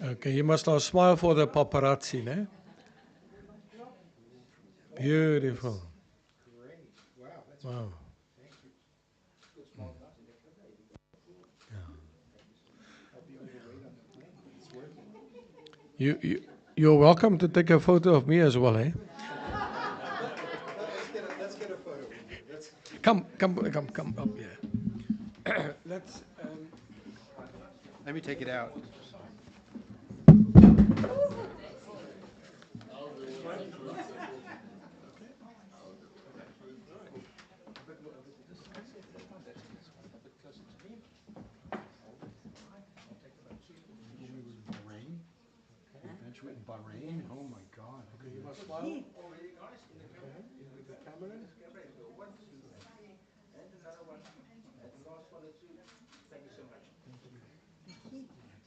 Okay, you must now smile for the paparazzi, ne? Beautiful. Wow. You're welcome to take a photo of me as well, eh? Let's get a photo with you. Come up here. Let me take it out. Bahrain? Oh my God. Okay, you must smile. The camera.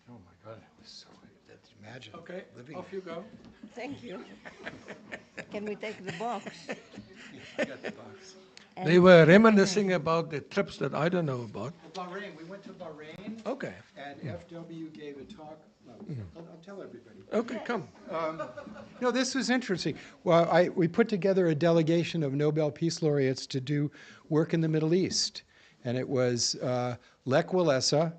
Oh my God, it was so, imagine Okay, living off you go. Thank you. Can we take the box? I got the box. They were reminiscing about the trips that I don't know about. Bahrain. We went to Bahrain, Okay. and FW gave a talk. I'll tell everybody. Okay, come. No, this was interesting. Well, we put together a delegation of Nobel Peace Laureates to do work in the Middle East. And it was Lech Walesa,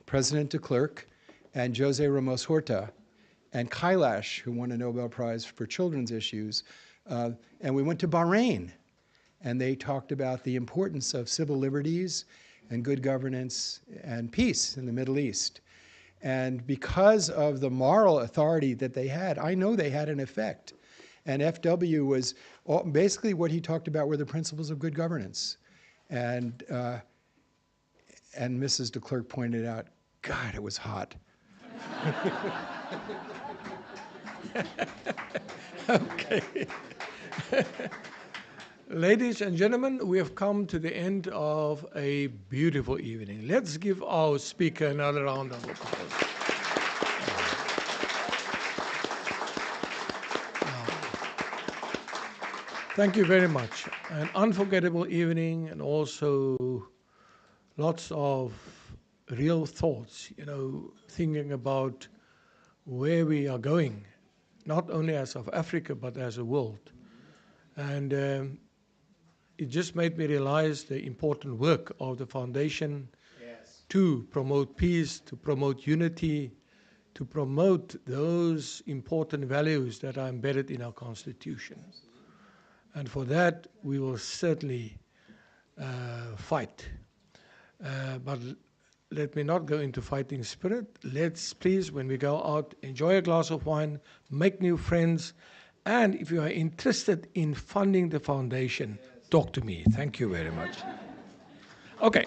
President de Klerk, and Jose Ramos Horta, and Kailash, who won a Nobel Prize for children's issues. And we went to Bahrain, and they talked about the importance of civil liberties and good governance and peace in the Middle East. And because of the moral authority that they had, I know they had an effect. And FW was, basically what he talked about were the principles of good governance. And Mrs. de Klerk pointed out, God, it was hot. Okay. Ladies and gentlemen, we have come to the end of a beautiful evening. Let's give our speaker another round of applause. Thank you very much. An unforgettable evening, and also lots of real thoughts, thinking about where we are going, not only as South Africa, but as a world. And it just made me realize the important work of the foundation to promote peace, to promote unity, to promote those important values that are embedded in our Constitution. And for that, we will certainly fight. But let me not go into fighting spirit. Let's please, when we go out, enjoy a glass of wine, make new friends, and if you are interested in funding the foundation, talk to me. Thank you very much. Okay.